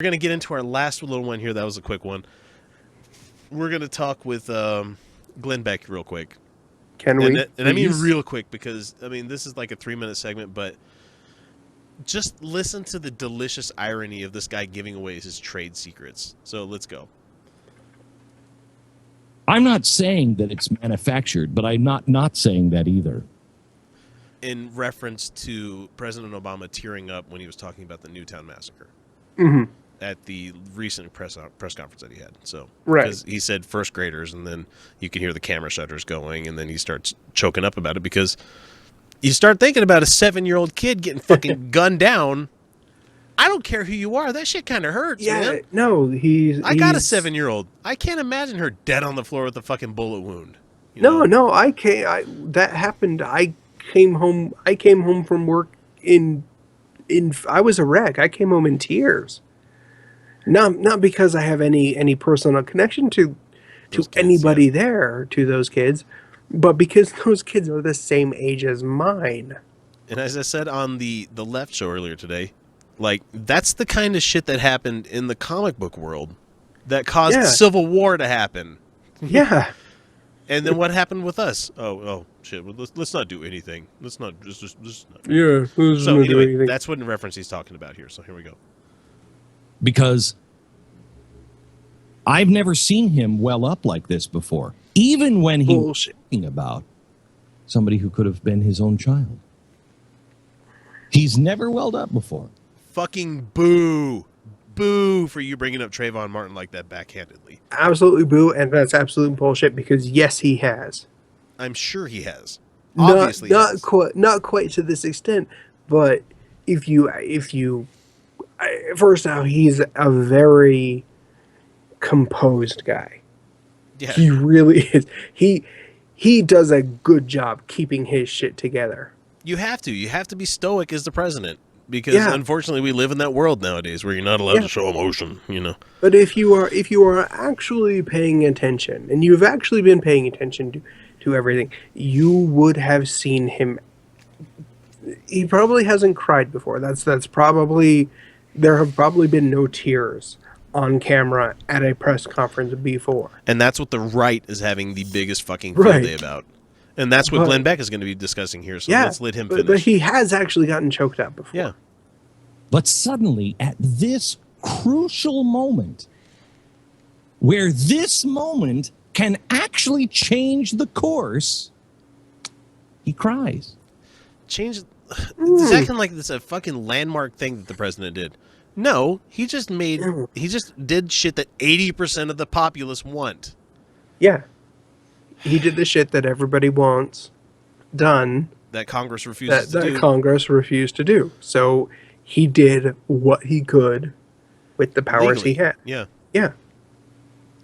We're going to get into our last little one here. That was a quick one. We're going to talk with Glenn Beck real quick. Can we? And I mean real quick because, I mean, this is like a 3-minute segment, but just listen to the delicious irony of this guy giving away his trade secrets. So let's go. I'm not saying that it's manufactured, but I'm not saying that either. In reference to President Obama tearing up when he was talking about the Newtown massacre. Mm-hmm. At the recent press conference that he had. So, right. Because he said first graders, and then you can hear the camera shutters going, and then he starts choking up about it because you start thinking about a 7-year-old kid getting fucking gunned down. I don't care who you are. That shit kind of hurts, man. No, I got a 7-year-old. I can't imagine her dead on the floor with a fucking bullet wound. No, I can't. That happened. I came home from work in I was a wreck. I came home in tears. Not because I have any personal connection to kids, anybody there, to those kids, but because those kids are the same age as mine. And as I said on the Left show earlier today, like, that's the kind of shit that happened in the comic book world that caused Civil War to happen. Yeah. And then what happened with us? Oh shit! Well, let's not do anything. Let's not just Yeah. So anyway, that's what in reference he's talking about here. So here we go. Because I've never seen him well up like this before, even when he was talking about somebody who could have been his own child. He's never welled up before. Fucking boo. Boo for you bringing up Trayvon Martin like that backhandedly. Absolutely boo, and that's absolute bullshit because yes, he has. I'm sure he has. Obviously, not quite to this extent, but if you first out, he's a very composed guy. Yeah. He really is. He does a good job keeping his shit together. You have to be stoic as the president. Because unfortunately we live in that world nowadays where you're not allowed to show emotion, But if you are actually paying attention, and you've actually been paying attention to everything, you would have seen him. He probably hasn't cried before. That's probably, there have probably been no tears on camera at a press conference before. And that's what the right is having the biggest fucking field day about. And that's what Glenn Beck is going to be discussing here, so let's let him finish. But he has actually gotten choked up before. Yeah. But suddenly, at this crucial moment, where this moment can actually change the course, he cries. It's acting like it's a fucking landmark thing that the president did. No, he just did shit that 80% of the populace want. Yeah. He did the shit that everybody wants done. That Congress refuses to do. That Congress refused to do. So he did what he could with the powers he had. Yeah. Yeah.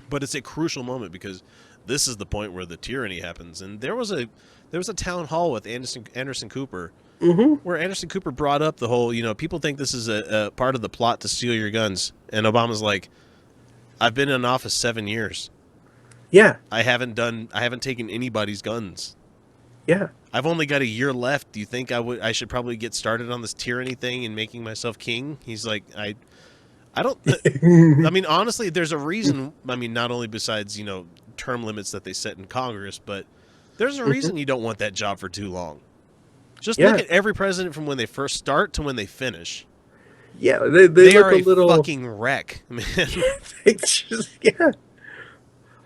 But it's a crucial moment because this is the point where the tyranny happens. And there was a town hall with Anderson Cooper where Anderson Cooper brought up the whole, people think this is a part of the plot to steal your guns. And Obama's like, I've been in office 7 years. Yeah. I haven't taken anybody's guns. Yeah. I've only got a year left. Do you think I should probably get started on this tyranny thing and making myself king? He's like, I don't, I mean, honestly, there's a reason. I mean, not only besides, term limits that they set in Congress, but there's a reason you don't want that job for too long. Just look at every president from when they first start to when they finish. Yeah. They look are a little fucking wreck, man. It's just,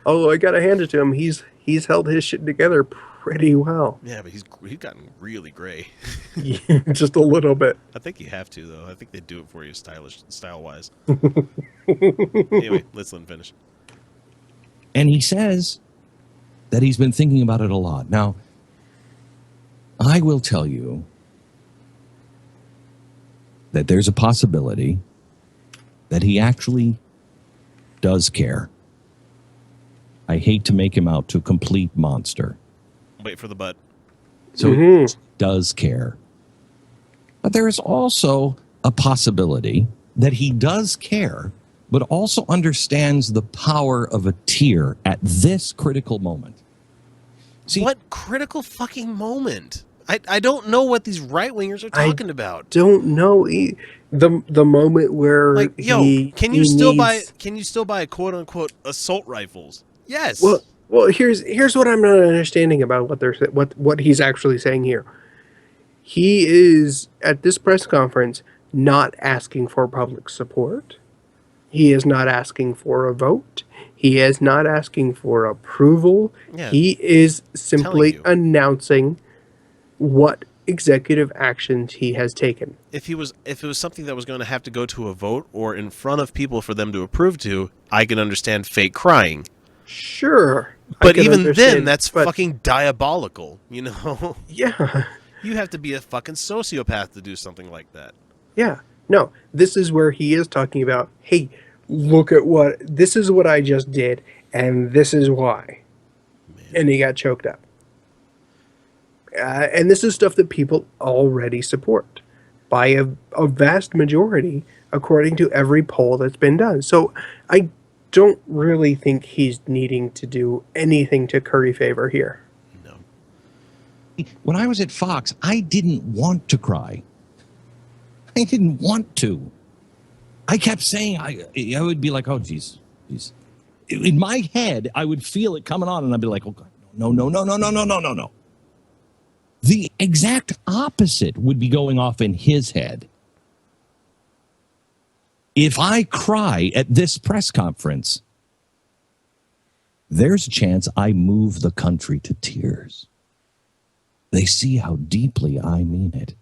although I gotta hand it to him, he's held his shit together pretty well. Yeah, but he's gotten really gray. Just a little bit. I think you have to, though. I think they do it for you style-wise. Anyway, let's let him finish. And he says that he's been thinking about it a lot. Now, I will tell you that there's a possibility that he actually does care. I hate to make him out to a complete monster. Wait for the butt. So he does care. But there is also a possibility that he does care, but also understands the power of a tear at this critical moment. See, what critical fucking moment? I don't know what these right wingers are talking about. Don't know the moment where Like, yo, can you still buy quote unquote assault rifles? Yes. Well, here's what I'm not understanding about what he's actually saying here. He is at this press conference not asking for public support. He is not asking for a vote. He is not asking for approval. Yeah. He is simply announcing what executive actions he has taken. If it was something that was going to have to go to a vote or in front of people for them to approve to, I can understand fake crying. Sure. But even then, that's fucking diabolical, you know? Yeah. You have to be a fucking sociopath to do something like that. Yeah. No, this is where he is talking about, hey, look at this is what I just did, and this is why. Man. And he got choked up. And this is stuff that people already support by a vast majority, according to every poll that's been done. So I don't really think he's needing to do anything to curry favor here. No. When I was at Fox, I didn't want to cry. I didn't want to. I kept saying, I would be like, oh, geez. In my head, I would feel it coming on, and I'd be like, oh, God, no. The exact opposite would be going off in his head. If I cry at this press conference, there's a chance I move the country to tears. They see how deeply I mean it.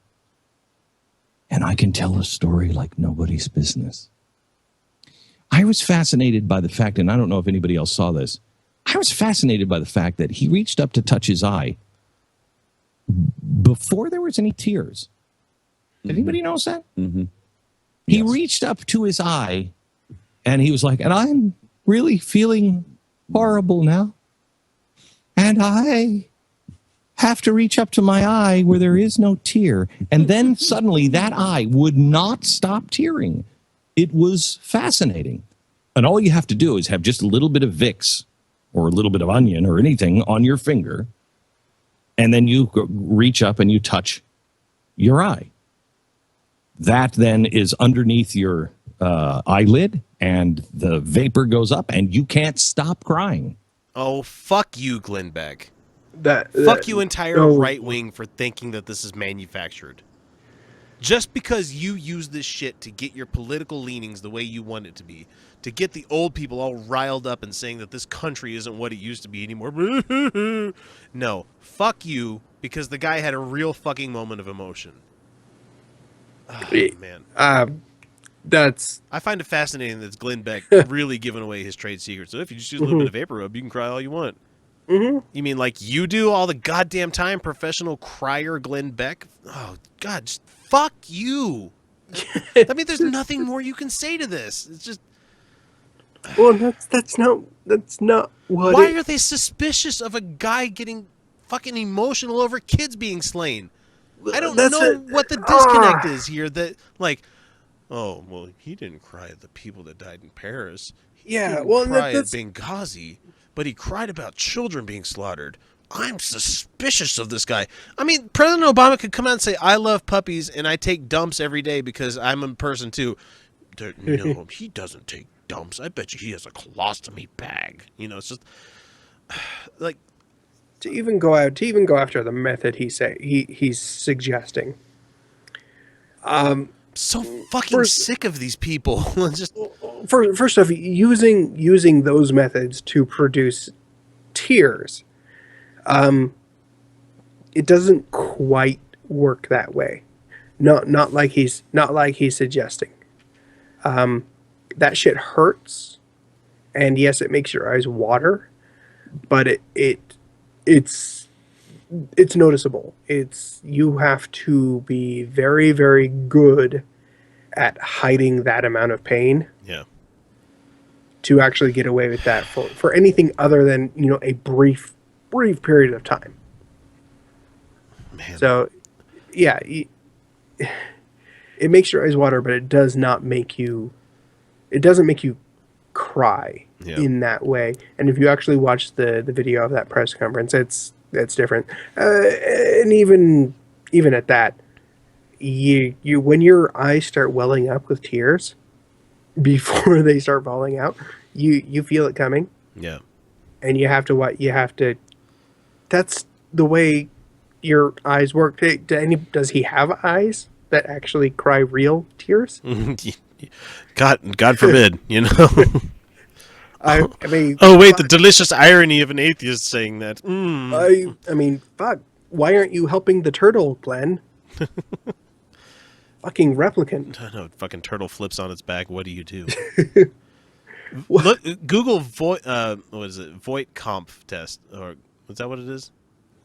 And I can tell a story like nobody's business. I was fascinated by the fact, and I don't know if anybody else saw this, I was fascinated by the fact that he reached up to touch his eye before there was any tears. Did anybody notice that? Mm-hmm. He reached up to his eye, and he was like, and I'm really feeling horrible now. And I have to reach up to my eye where there is no tear. And then suddenly that eye would not stop tearing. It was fascinating. And all you have to do is have just a little bit of Vicks or a little bit of onion or anything on your finger. And then you reach up and you touch your eye. That then is underneath your eyelid, and the vapor goes up, and you can't stop crying. Oh, fuck you, Glenn Beck. Fuck you, entire right wing, for thinking that this is manufactured. Just because you use this shit to get your political leanings the way you want it to be, to get the old people all riled up and saying that this country isn't what it used to be anymore. No, fuck you, because the guy had a real fucking moment of emotion. Oh, man. I find it fascinating that Glenn Beck really giving away his trade secrets. So if you just use a little bit of vapor rub, you can cry all you want. Mm-hmm. You mean like you do all the goddamn time, professional crier Glenn Beck? Oh, God, just fuck you. I mean, there's nothing more you can say to this. It's just... Well, that's not what... Why are they suspicious of a guy getting fucking emotional over kids being slain? I don't know what the disconnect is here. That, like, oh, well, he didn't cry at the people that died in Paris. He didn't cry at Benghazi, but he cried about children being slaughtered. I'm suspicious of this guy. I mean, President Obama could come out and say, I love puppies and I take dumps every day because I'm a person too. No, he doesn't take dumps. I bet you he has a colostomy bag. You know, it's just like... To even go after the method he's suggesting. So fucking sick of these people. Just first off, using those methods to produce tears, it doesn't quite work that way. Not like he's suggesting. That shit hurts, and yes, it makes your eyes water, but it's noticeable. You have to be very, very good at hiding that amount of pain. Yeah. To actually get away with that for anything other than, a brief period of time. Man. So, yeah, it makes your eyes water, but it doesn't make you cry in that way. And if you actually watch the video of that press conference, That's different. And even at that, you when your eyes start welling up with tears before they start falling out, you feel it coming, Yeah. and you have to what you have to. That's the way your eyes work. Does he have eyes that actually cry real tears? God forbid, you know. I mean, Oh wait, the fuck, delicious irony of an atheist saying that. Mm. I mean, fuck. Why aren't you helping the turtle, Glenn? Fucking replicant. I know, fucking turtle flips on its back. What do you do? What? Look, Google what is it? Voight Kampf test, or is that what it is?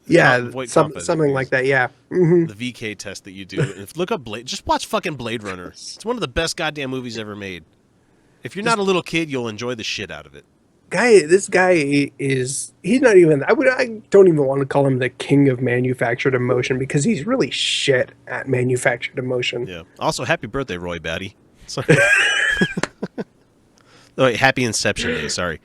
Yeah, Voight Kampf, I think something it like is. that. Yeah. Hmm. The VK test that you do. If look up Blade, just watch fucking Blade Runner. It's one of the best goddamn movies ever made. If you're not a little kid, you'll enjoy the shit out of it. This guy he's not even I don't even want to call him the king of manufactured emotion because he's really shit at manufactured emotion. Yeah. Also, happy birthday, Roy Batty. Sorry. Oh, wait, happy Inception Day. Sorry.